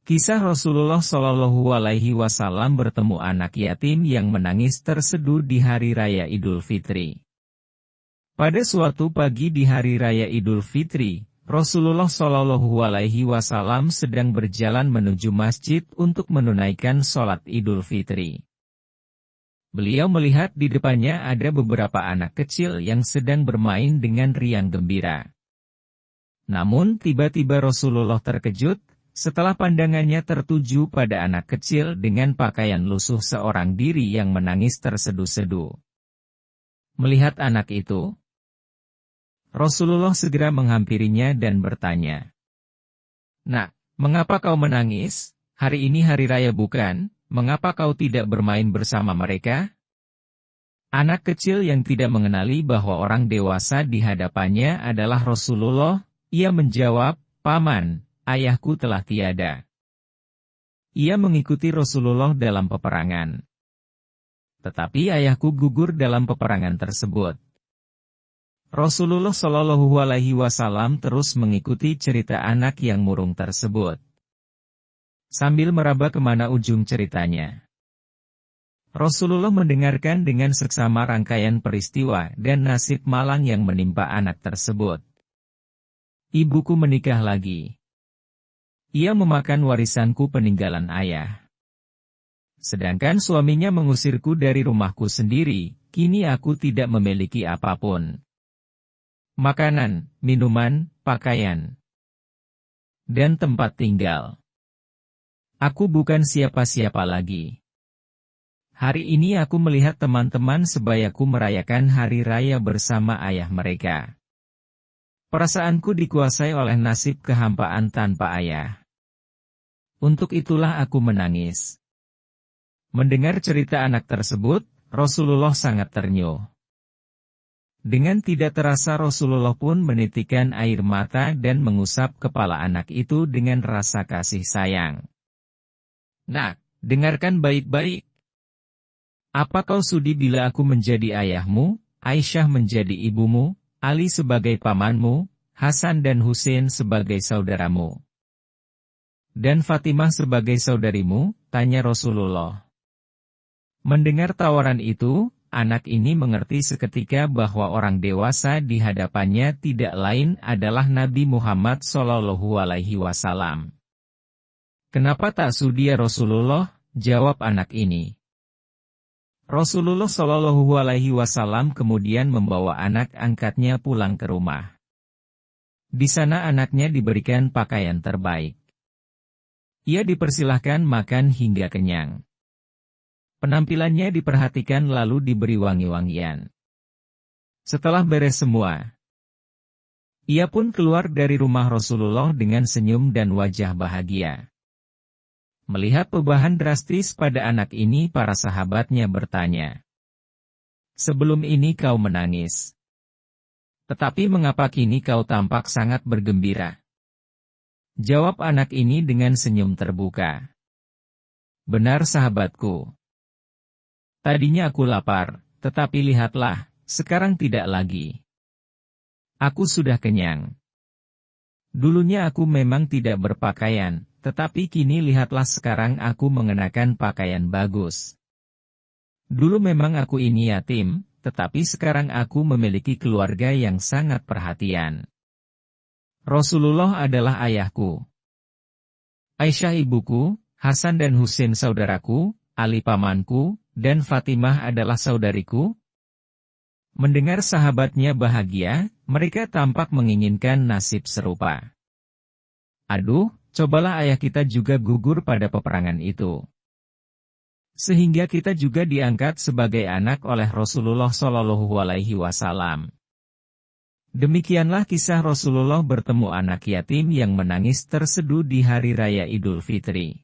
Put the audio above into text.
Kisah Rasulullah Shallallahu Alaihi Wasallam bertemu anak yatim yang menangis terseduh di Hari Raya Idul Fitri. Pada suatu pagi di Hari Raya Idul Fitri, Rasulullah Shallallahu Alaihi Wasallam sedang berjalan menuju masjid untuk menunaikan sholat Idul Fitri. Beliau melihat di depannya ada beberapa anak kecil yang sedang bermain dengan riang gembira. Namun tiba-tiba Rasulullah terkejut, setelah pandangannya tertuju pada anak kecil dengan pakaian lusuh seorang diri yang menangis terseduh-seduh. Melihat anak itu, Rasulullah segera menghampirinya dan bertanya, "Nak, mengapa kau menangis? Hari ini hari raya bukan? Mengapa kau tidak bermain bersama mereka?" Anak kecil yang tidak mengenali bahwa orang dewasa di hadapannya adalah Rasulullah, ia menjawab, "Paman, ayahku telah tiada. Ia mengikuti Rasulullah dalam peperangan. Tetapi ayahku gugur dalam peperangan tersebut." Rasulullah Shallallahu Alaihi Wasallam terus mengikuti cerita anak yang murung tersebut, sambil meraba kemana ujung ceritanya. Rasulullah mendengarkan dengan seksama rangkaian peristiwa dan nasib malang yang menimpa anak tersebut. "Ibuku menikah lagi. Ia memakan warisanku peninggalan ayah. Sedangkan suaminya mengusirku dari rumahku sendiri, kini aku tidak memiliki apapun. Makanan, minuman, pakaian, dan tempat tinggal. Aku bukan siapa-siapa lagi. Hari ini aku melihat teman-teman sebayaku merayakan hari raya bersama ayah mereka. Perasaanku dikuasai oleh nasib kehampaan tanpa ayah. Untuk itulah aku menangis." Mendengar cerita anak tersebut, Rasulullah sangat ternyuh. Dengan tidak terasa Rasulullah pun menitikkan air mata dan mengusap kepala anak itu dengan rasa kasih sayang. "Nak, dengarkan baik-baik. Apa kau sudi bila aku menjadi ayahmu, Aisyah menjadi ibumu, Ali sebagai pamanmu, Hasan dan Husain sebagai saudaramu, dan Fatimah sebagai saudarimu?" tanya Rasulullah. Mendengar tawaran itu, anak ini mengerti seketika bahwa orang dewasa di hadapannya tidak lain adalah Nabi Muhammad Shallallahu Alaihi Wasallam. "Kenapa tak sudi ya Rasulullah?" jawab anak ini. Rasulullah Shallallahu Alaihi Wasallam kemudian membawa anak angkatnya pulang ke rumah. Di sana anaknya diberikan pakaian terbaik. Ia dipersilahkan makan hingga kenyang. Penampilannya diperhatikan lalu diberi wangi-wangian. Setelah beres semua, ia pun keluar dari rumah Rasulullah dengan senyum dan wajah bahagia. Melihat perubahan drastis pada anak ini, para sahabatnya bertanya, "Sebelum ini kau menangis. Tetapi mengapa kini kau tampak sangat bergembira?" Jawab anak ini dengan senyum terbuka, "Benar sahabatku. Tadinya aku lapar, tetapi lihatlah, sekarang tidak lagi. Aku sudah kenyang. Dulunya aku memang tidak berpakaian, tetapi kini lihatlah sekarang aku mengenakan pakaian bagus. Dulu memang aku ini yatim, tetapi sekarang aku memiliki keluarga yang sangat perhatian. Rasulullah adalah ayahku. Aisyah ibuku, Hasan dan Husain saudaraku, Ali pamanku, dan Fatimah adalah saudariku." Mendengar sahabatnya bahagia, mereka tampak menginginkan nasib serupa. "Aduh, cobalah ayah kita juga gugur pada peperangan itu, sehingga kita juga diangkat sebagai anak oleh Rasulullah Shallallahu Alaihi Wasallam." Demikianlah kisah Rasulullah bertemu anak yatim yang menangis terseduh di Hari Raya Idul Fitri.